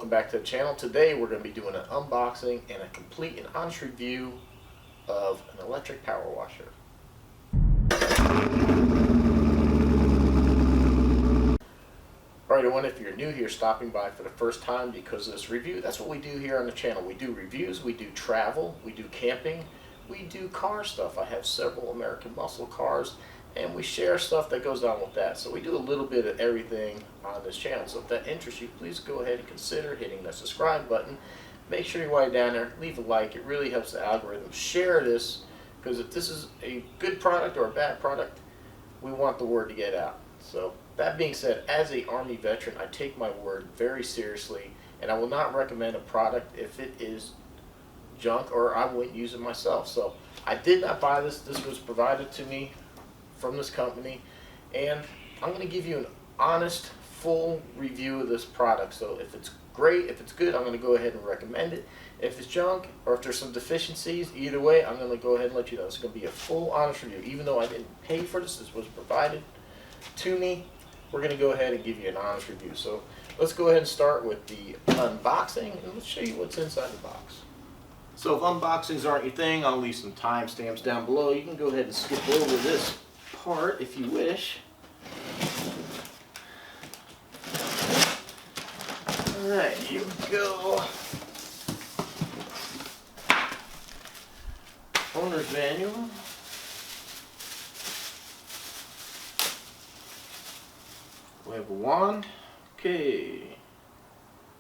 welcome back to the channel. Today we're going to be doing an unboxing and a complete and honest review of an electric power washer. Alright everyone, if you're new here stopping by for the first time because of this review, that's what we do here on the channel. We do reviews, we do travel, we do camping, we do car stuff. I have several American muscle cars and we share stuff that goes on with that. So we do a little bit of everything on this channel. So if that interests you, please go ahead and consider hitting the subscribe button. Make sure you while down there, leave a like. It really helps the algorithm. Share this, because if this is a good product or a bad product, we want the word to get out. So that being said, as a Army veteran, I take my word very seriously, and I will not recommend a product if it is junk or I wouldn't use it myself. So I did not buy this. This was provided to me from this company, and I'm going to give you an honest, full review of this product. So if it's great, if it's good, I'm going to go ahead and recommend it. If it's junk or if there's some deficiencies, either way, I'm going to go ahead and let you know. It's going to be a full, honest review. Even though I didn't pay for this, this was provided to me. We're going to go ahead and give you an honest review. So let's go ahead and start with the unboxing, and let's show you what's inside the box. So if unboxings aren't your thing, I'll leave some timestamps down below. You can go ahead and skip over this part if you wish. Alright, here we go. Owner's manual. We have a wand. Okay.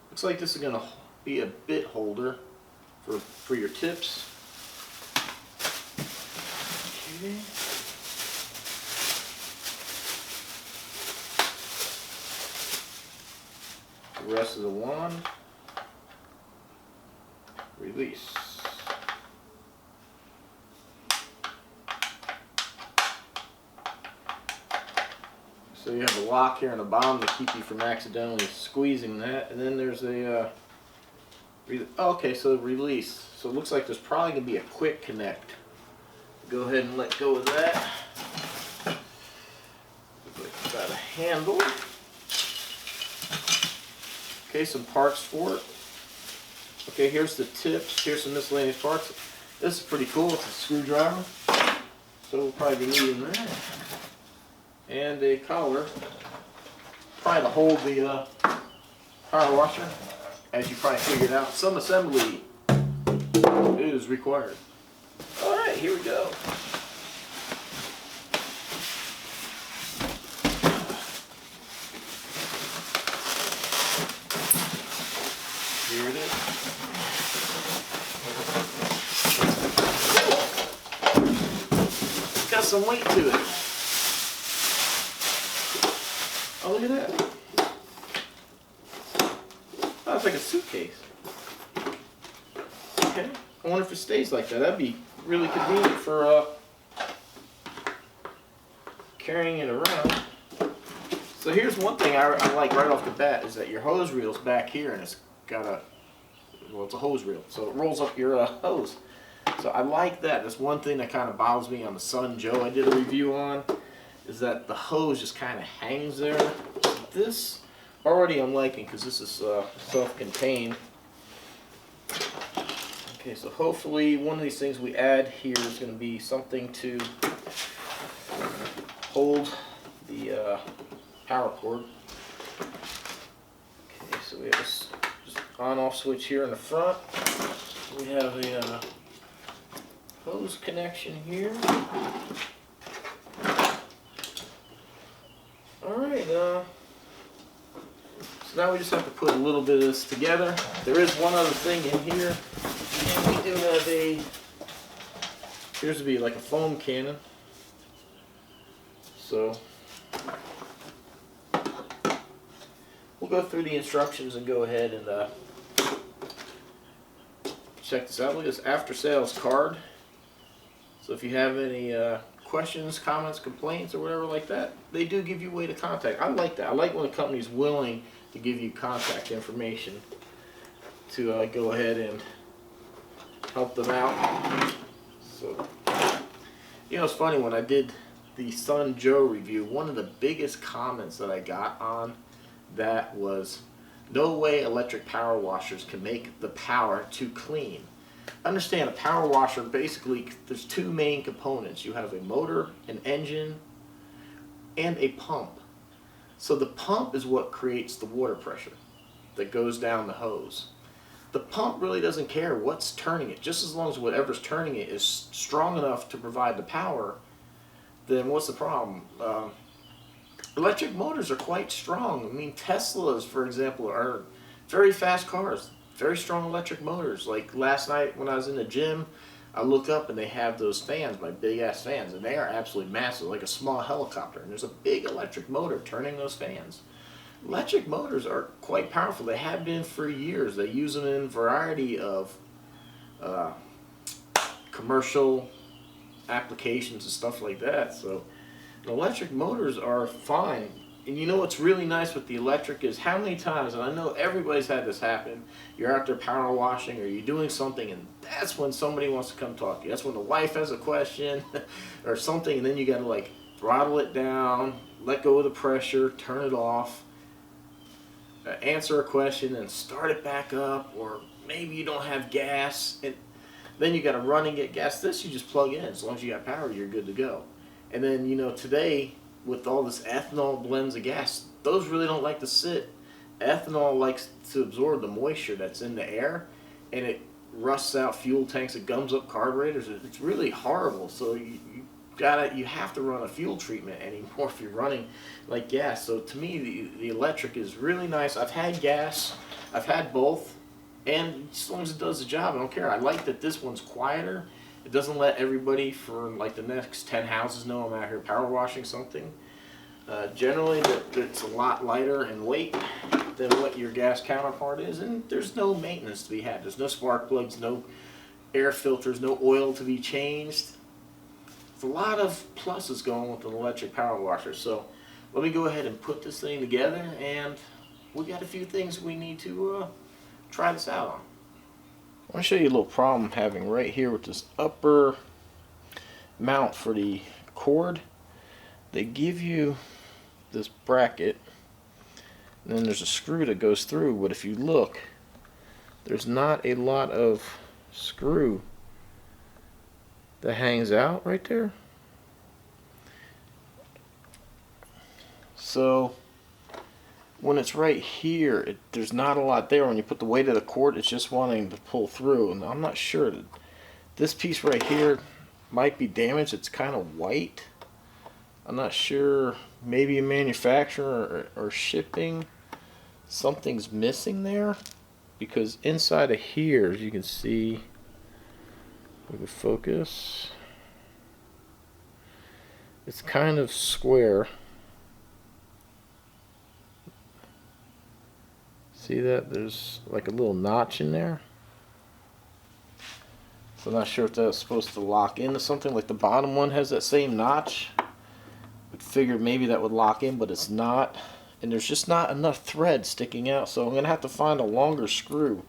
Looks like this is going to be a bit holder for your tips. Okay. The rest of the wand. Release. So you have a lock here on the bottom to keep you from accidentally squeezing that, and then there's a okay, so release. So it looks like there's probably going to be a quick connect. Go ahead and let go of that. Got a handle. Okay, some parts for it. Okay, here's the tips. Here's some miscellaneous parts. This is pretty cool. It's a screwdriver. So we'll probably be needing that. And a collar. Probably to hold the power washer. As you probably figured out, some assembly is required. Alright, here we go. Here it is. It's got some weight to it. Oh, look at that. Oh, it's like a suitcase. Okay. I wonder if it stays like that. That'd be really convenient for carrying it around. So here's one thing I like right off the bat is that your hose reel's back here, and it's got a, well, it's a hose reel, so it rolls up your hose. So I like that. That's one thing that kind of bothers me on the Suyncll I did a review on, is that the hose just kind of hangs there. This already I'm liking because this is self-contained. Okay, so hopefully one of these things we add here is going to be something to hold the power cord. Okay, so we have a just on-off switch here in the front. We have a hose connection here. Alright, so now we just have to put a little bit of this together. There is one other thing in here, and we do have a, appears to be like a foam cannon. So we'll go through the instructions and go ahead and check this out. Look at this after sales card. So if you have any questions, comments, complaints, or whatever like that, they do give you a way to contact. I like that. I like when a company's willing to give you contact information to go ahead and help them out. So, you know, it's funny, when I did the Suyncll review, one of the biggest comments that I got on that was No way electric power washers can make the power to clean. Understand, a power washer, basically, there's two main components. You have a motor, an engine, and a pump. So the pump is what creates the water pressure that goes down the hose. The pump really doesn't care what's turning it. Just as long as whatever's turning it is strong enough to provide the power, then what's the problem? Electric motors are quite strong. I mean, Teslas, for example, are very fast cars, very strong electric motors. Like last night when I was in the gym, I look up and they have those fans, my big ass fans, and they are absolutely massive, like a small helicopter. And there's a big electric motor turning those fans. Electric motors are quite powerful. They have been for years. They use them in a variety of commercial applications and stuff like that. So electric motors are fine. And you know what's really nice with the electric is how many times, and I know everybody's had this happen, you're out there power washing or you're doing something and that's when somebody wants to come talk to you. That's when the wife has a question or something, and then you got to like throttle it down, let go of the pressure, turn it off, answer a question and start it back up, or maybe you don't have gas and then you got to run and get gas. This you just plug in. As long as you got power, you're good to go. And then, you know, today with all this ethanol blends of gas, those really don't like to sit. Ethanol likes to absorb the moisture that's in the air, and it rusts out fuel tanks, it gums up carburetors. It's really horrible. So you have to run a fuel treatment anymore if you're running like gas. So to me, the electric is really nice. I've had gas, I've had both, and as long as it does the job, I don't care. I like that this one's quieter. It doesn't let everybody for like the next 10 houses know I'm out here power washing something. Generally, it's a lot lighter in weight than what your gas counterpart is, and there's no maintenance to be had. There's no spark plugs, no air filters, no oil to be changed. There's a lot of pluses going with an electric power washer. So let me go ahead and put this thing together, and we got a few things we need to try this out on. I want to show you a little problem I'm having right here with this upper mount for the cord. They give you this bracket, and then there's a screw that goes through, but if you look, there's not a lot of screw that hangs out right there. So when it's right here, there's not a lot there. When you put the weight of the cord, it's just wanting to pull through, and I'm not sure that this piece right here might be damaged. It's kind of white. I'm not sure, maybe a manufacturer or shipping, something's missing there, because inside of here, as you can see, we can focus, it's kind of square. See that? There's like a little notch in there. So I'm not sure if that's supposed to lock into something. Like the bottom one has that same notch. I'd figured maybe that would lock in, but it's not. And there's just not enough thread sticking out. So I'm going to have to find a longer screw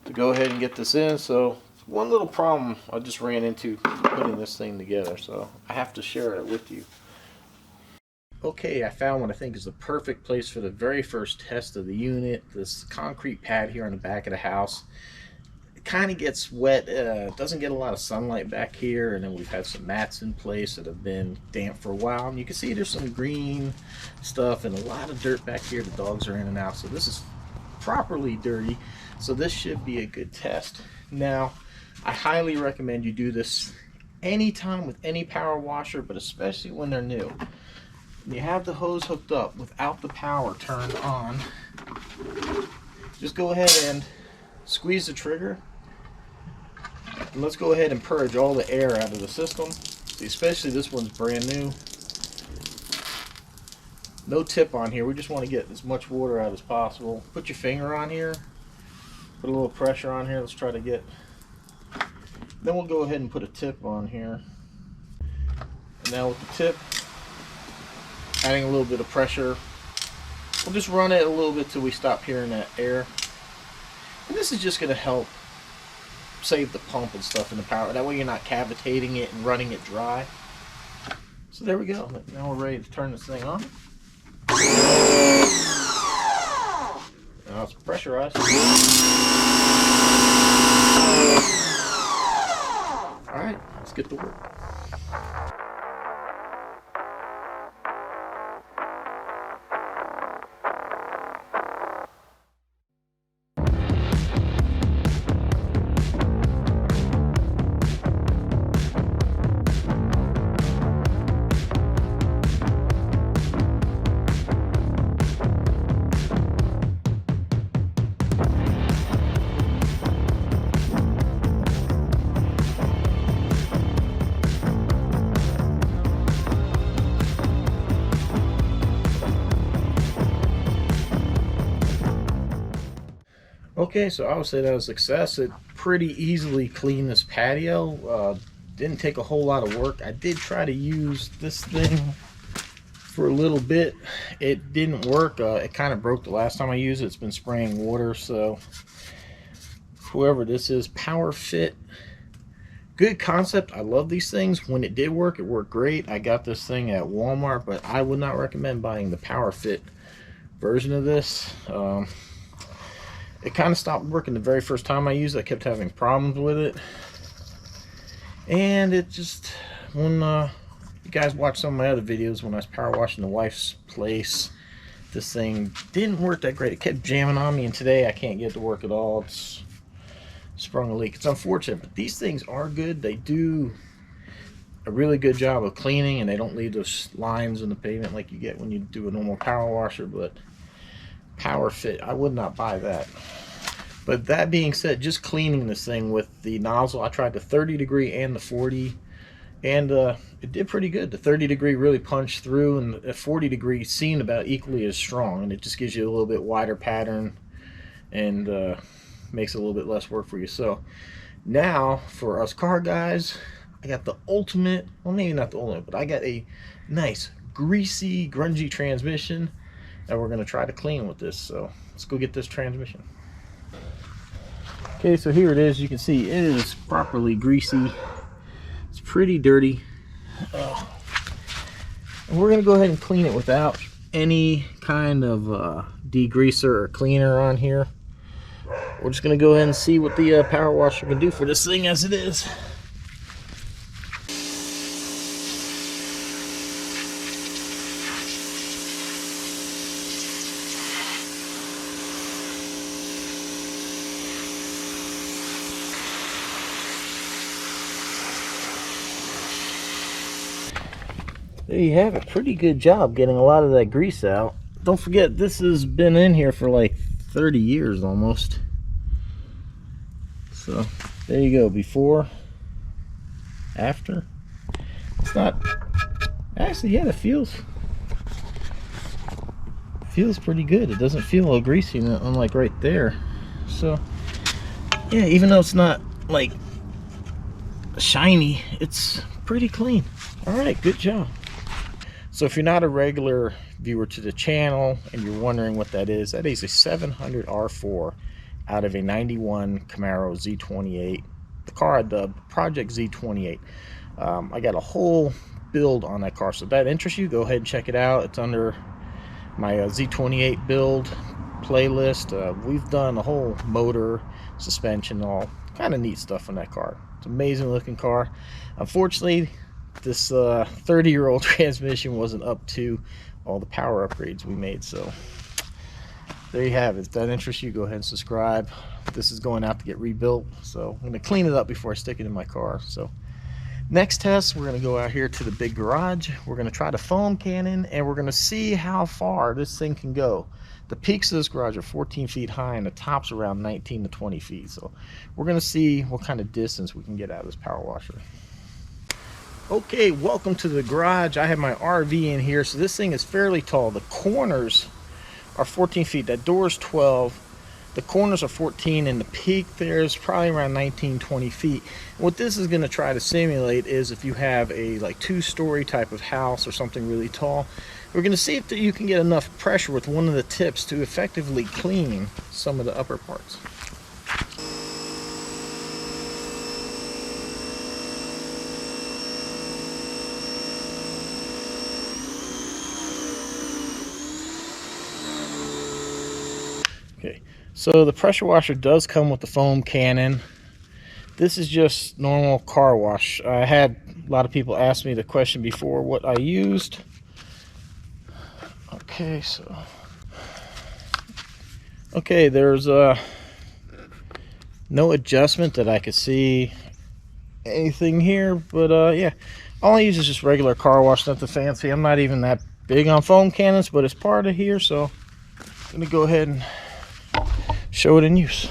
to go ahead and get this in. So one little problem I just ran into putting this thing together. So I have to share it with you. Okay, I found what I think is the perfect place for the very first test of the unit. This concrete pad here on the back of the house. It kind of gets wet, doesn't get a lot of sunlight back here, and then we've had some mats in place that have been damp for a while. And you can see there's some green stuff and a lot of dirt back here. The dogs are in and out, so this is properly dirty. So this should be a good test. Now, I highly recommend you do this anytime with any power washer, but especially when they're new. You have the hose hooked up without the power turned on. Just go ahead and squeeze the trigger. And let's go ahead and purge all the air out of the system. See, especially this one's brand new. No tip on here. We just want to get as much water out as possible. Put your finger on here. Put a little pressure on here. Let's try to get. Then we'll go ahead and put a tip on here. And now with the tip, adding a little bit of pressure, we'll just run it a little bit till we stop hearing that air. And this is just going to help save the pump and stuff in the power. That way you're not cavitating it and running it dry. So there we go. Now we're ready to turn this thing on. Now it's pressurized. Alright, let's get to work. Okay, so I would say that was a success. It pretty easily cleaned this patio. Didn't take a whole lot of work. I did try to use this thing for a little bit. It didn't work. It kind of broke the last time I used it. It's been spraying water, so whoever this is, Power Fit. Good concept. I love these things. When it did work, it worked great. I got this thing at Walmart, but I would not recommend buying the Power Fit version of this. It kind of stopped working the very first time I used it. I kept having problems with it. And it just, when you guys watch some of my other videos, when I was power washing the wife's place, this thing didn't work that great. It kept jamming on me, and today I can't get it to work at all. It's sprung a leak. It's unfortunate, but these things are good. They do a really good job of cleaning, and they don't leave those lines in the pavement like you get when you do a normal power washer. But Power Fit, I would not buy that. But that being said, just cleaning this thing with the nozzle, I tried the 30 degree and the 40, and it did pretty good. The 30 degree really punched through, and the 40 degree seemed about equally as strong, and it just gives you a little bit wider pattern and makes it a little bit less work for you. So now for us car guys, I got the ultimate, well, maybe not the ultimate, but I got a nice greasy grungy transmission that we're going to try to clean with this. So let's go get this transmission. Okay, so here it is. You can see it is properly greasy. It's pretty dirty. And we're going to go ahead and clean it without any kind of degreaser or cleaner on here. We're just going to go ahead and see what the power washer can do for this thing as it is. There you have it. Pretty good job getting a lot of that grease out. Don't forget, this has been in here for like 30 years almost. So there you go. Before, after. It's not actually, yeah, it feels pretty good. It doesn't feel all greasy, unlike right there. So yeah, even though it's not like shiny, it's pretty clean. All right, good job. So if you're not a regular viewer to the channel and you're wondering what that is a 700 R4 out of a 91 Camaro Z28. The car I dubbed Project Z28. I got a whole build on that car, so if that interests you, go ahead and check it out. It's under my Z28 build playlist. We've done a whole motor, suspension, all kind of neat stuff on that car. It's an amazing looking car. Unfortunately, this 30-year-old transmission wasn't up to all the power upgrades we made. So there you have it. If that interests you, go ahead and subscribe. This is going out to get rebuilt, so I'm going to clean it up before I stick it in my car. So next test, we're going to go out here to the big garage. We're going to try the foam cannon, and we're going to see how far this thing can go. The peaks of this garage are 14 feet high, and the top's around 19 to 20 feet. So we're going to see what kind of distance we can get out of this power washer. Okay, welcome to the garage. I have my RV in here. So this thing is fairly tall. The corners are 14 feet. That door is 12. The corners are 14, and the peak there is probably around 19, 20 feet. What this is going to try to simulate is if you have a like 2-story type of house or something really tall. We're going to see if you can get enough pressure with one of the tips to effectively clean some of the upper parts. Okay, so the pressure washer does come with the foam cannon. This is just normal car wash. I had a lot of people ask me the question before what I used. Okay, so there's no adjustment that I could see anything here, but yeah, all I use is just regular car wash, nothing fancy. I'm not even that big on foam cannons, but it's part of here, so I'm gonna go ahead and show it in use.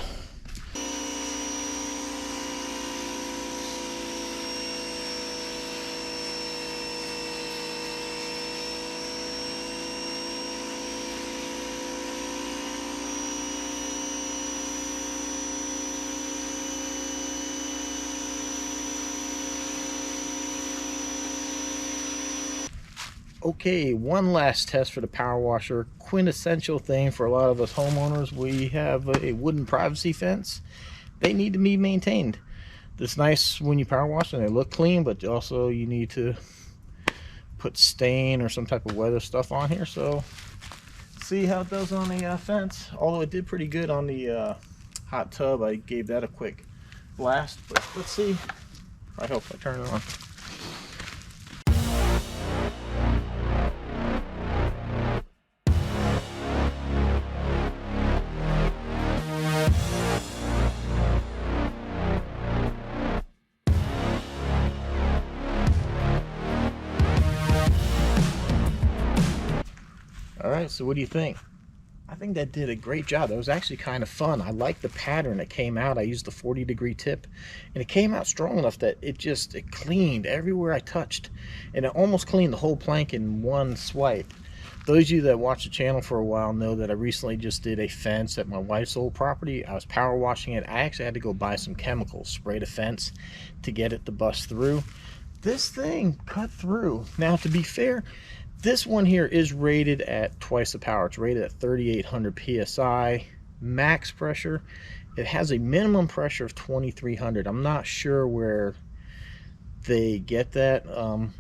Okay, one last test for the power washer. Quintessential thing for a lot of us homeowners. We have a wooden privacy fence. They need to be maintained. It's nice when you power wash and they look clean, but also you need to put stain or some type of weather stuff on here. So see how it does on the fence. Although it did pretty good on the hot tub. I gave that a quick blast, but let's see. I hope I turn it on. Alright, so what do you think? I think that did a great job. That was actually kind of fun. I like the pattern that came out. I used the 40-degree tip, and it came out strong enough that it cleaned everywhere I touched, and it almost cleaned the whole plank in one swipe. Those of you that watch the channel for a while know that I recently just did a fence at my wife's old property. I was power washing it. I actually had to go buy some chemicals, spray the fence to get it to bust through. This thing cut through. Now, to be fair, this one here is rated at twice the power. It's rated at 3,800 psi max pressure. It has a minimum pressure of 2,300. I'm not sure where they get that.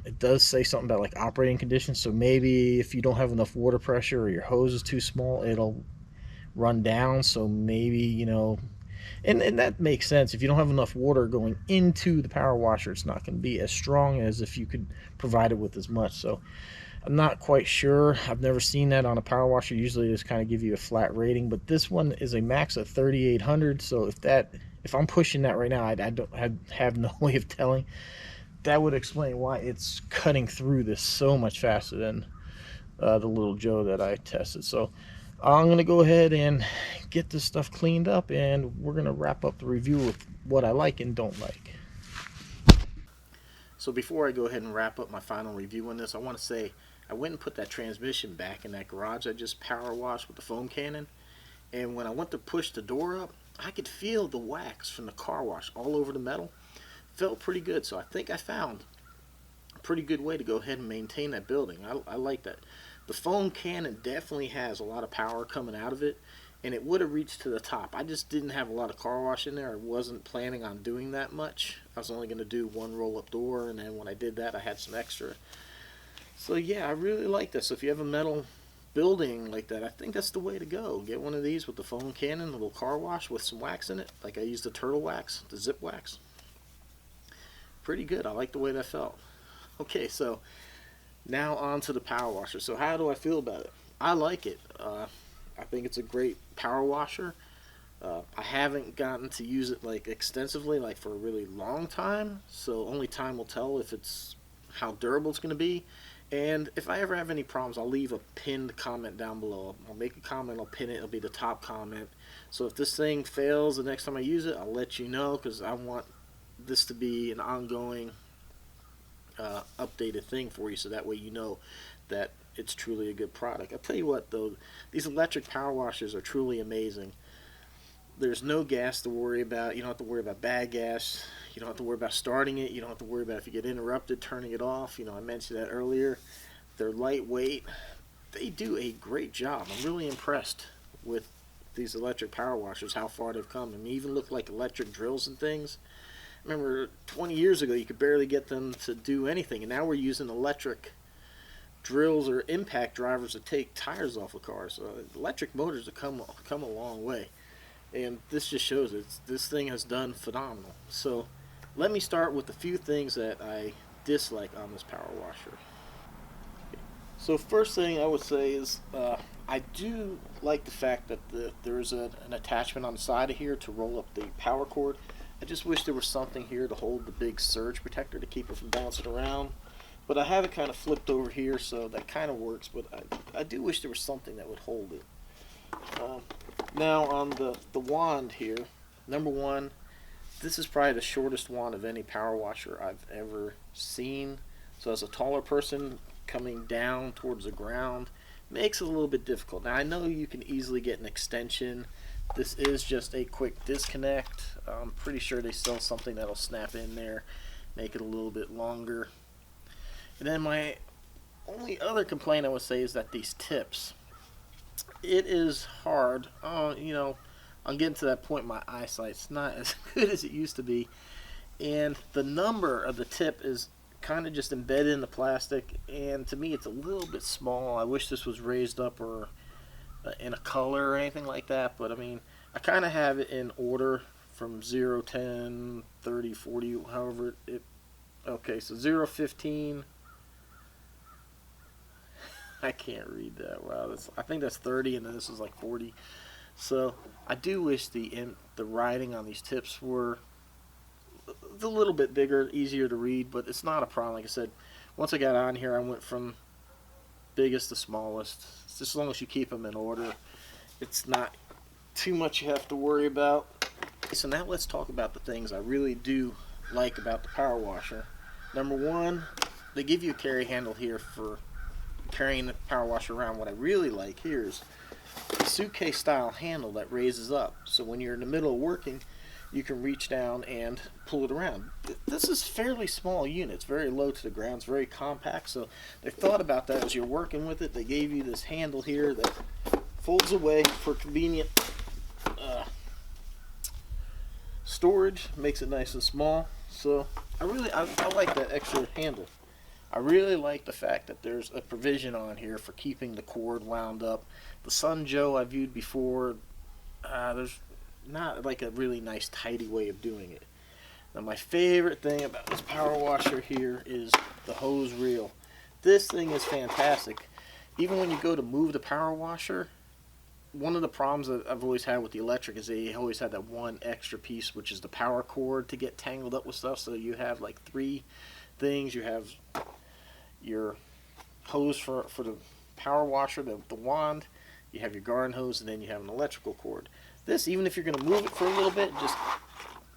It does say something about like operating conditions, so maybe if you don't have enough water pressure or your hose is too small, it'll run down. So maybe, you know, and that makes sense. If you don't have enough water going into the power washer, it's not going to be as strong as if you could provide it with as much. So I'm not quite sure. I've never seen that on a power washer. Usually they just kind of give you a flat rating, but this one is a max of 3,800. So if I'm pushing that right now, I have no way of telling. That would explain why it's cutting through this so much faster than the little Joe that I tested. So I'm going to go ahead and get this stuff cleaned up, and we're going to wrap up the review with what I like and don't like. So before I go ahead and wrap up my final review on this, I want to say I went and put that transmission back in that garage I just power washed with the foam cannon, and when I went to push the door up, I could feel the wax from the car wash all over the metal. Felt pretty good, so I think I found a pretty good way to go ahead and maintain that building. I like that. The foam cannon definitely has a lot of power coming out of it, and it would have reached to the top. I just didn't have a lot of car wash in there. I wasn't planning on doing that much. I was only going to do one roll-up door, and then when I did that, I had some extra. So yeah, I really like this. So if you have a metal building like that, I think that's the way to go. Get one of these with the foam cannon, a little car wash with some wax in it. Like I used the turtle wax, the zip wax. Pretty good. I like the way that felt. Okay, so now on to the power washer. So how do I feel about it? I like it. I think it's a great power washer. I haven't gotten to use it like extensively, like for a really long time. So only time will tell if it's how durable it's going to be. And if I ever have any problems, I'll leave a pinned comment down below. I'll make a comment, I'll pin it, it'll be the top comment. So if this thing fails the next time I use it, I'll let you know, because I want this to be an ongoing updated thing for you, so that way you know that it's truly a good product. I'll tell you what though, these electric power washers are truly amazing. There's no gas to worry about. You don't have to worry about bad gas. You don't have to worry about starting it. You don't have to worry about if you get interrupted turning it off. You know, I mentioned that earlier. They're lightweight. They do a great job. I'm really impressed with these electric power washers, how far they've come. And they even look like electric drills and things. Remember 20 years ago you could barely get them to do anything, and now we're using electric drills or impact drivers to take tires off of cars. Electric motors have come a long way, and this just shows it. This thing has done phenomenal. So let me start with a few things that I dislike on this power washer. So first thing I would say is I do like the fact that there's an attachment on the side of here to roll up the power cord. I just wish there was something here to hold the big surge protector to keep it from bouncing around. But I have it kind of flipped over here, so that kind of works. But I do wish there was something that would hold it. Now on the wand here, number one, this is probably the shortest wand of any power washer I've ever seen. So as a taller person coming down towards the ground, makes it a little bit difficult. Now I know you can easily get an extension. This is just a quick disconnect. I'm pretty sure they sell something that'll snap in there, make it a little bit longer. And then my only other complaint I would say is that these tips, it is hard. I'm getting to that point. My eyesight's not as good as it used to be, and the number of the tip is kind of just embedded in the plastic, and to me it's a little bit small. I wish this was raised up or in a color or anything like that, but I mean, I kind of have it in order from 0, 10, 30, 40, however it. Okay, so 0, 15. I can't read that. Wow, I think that's 30, and then this is like 40. So I do wish the writing on these tips were a little bit bigger, easier to read, but it's not a problem. Like I said, once I got on here, I went from biggest to smallest. Just as long as you keep them in order, it's not too much you have to worry about. So now let's talk about the things I really do like about the power washer. Number one, they give you a carry handle here for carrying the power washer around. What I really like here is the suitcase style handle that raises up, so when you're in the middle of working, you can reach down and pull it around. This is fairly small unit. It's very low to the ground. It's very compact, so they thought about that as you're working with it. They gave you this handle here that folds away for convenient storage, makes it nice and small. So I like that extra handle. I really like the fact that there's a provision on here for keeping the cord wound up. The Sun Joe I viewed before, there's not like a really nice tidy way of doing it. Now my favorite thing about this power washer here is the hose reel. This thing is fantastic. Even when you go to move the power washer, one of the problems that I've always had with the electric is they always had that one extra piece, which is the power cord, to get tangled up with stuff. So you have like 3 things. You have your hose for the power washer, the wand, you have your garden hose, and then you have an electrical cord. This, even if you're going to move it for a little bit, just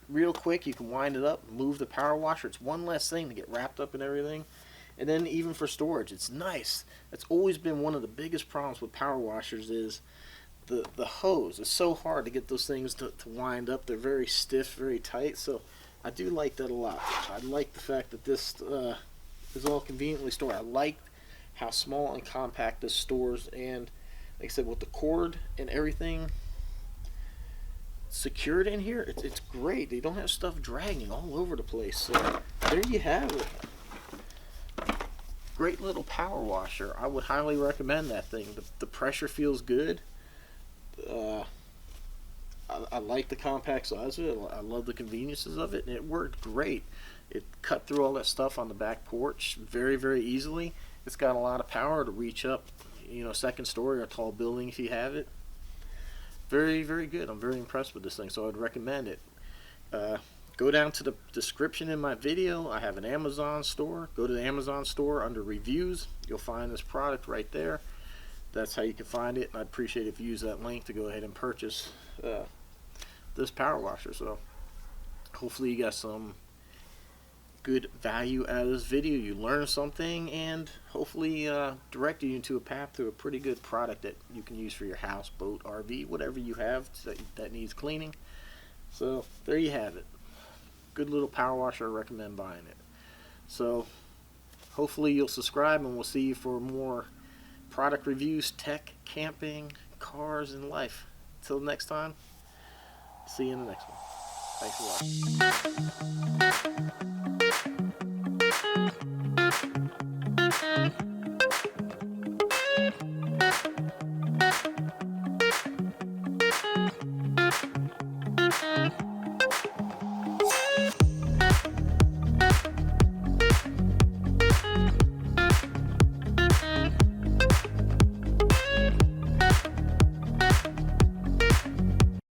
real quick, you can wind it up, move the power washer. It's one less thing to get wrapped up in everything. And then even for storage, it's nice. That's always been one of the biggest problems with power washers is the hose. It's so hard to get those things to wind up. They're very stiff, very tight. So I do like that a lot. I like the fact that this is all conveniently stored. I like how small and compact this stores, and like I said, with the cord and everything secured in here, it's great. They don't have stuff dragging all over the place. So there you have it. Great little power washer. I would highly recommend that thing. The pressure feels good. I like the compact size of it. I love the conveniences of it, and it worked great. It cut through all that stuff on the back porch very, very easily. It's got a lot of power to reach up, second story or a tall building if you have it. Very, very good. I'm very impressed with this thing, so I'd recommend it. Go down to the description in my video. I have an Amazon store. Go to the Amazon store under reviews. You'll find this product right there. That's how you can find it, and I'd appreciate if you use that link to go ahead and purchase this power washer. So hopefully you got some good value out of this video. You learned something, and hopefully directed you into a path to a pretty good product that you can use for your house, boat, RV, whatever you have that needs cleaning. So there you have it. Good little power washer. I recommend buying it. So hopefully you'll subscribe, and we'll see you for more product reviews, tech, camping, cars, and life. Until next time, see you in the next one. Thanks a lot.